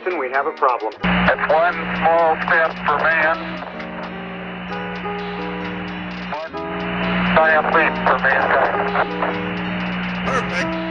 Houston, we have a problem. It's one small step for man, one giant leap for mankind. Perfect.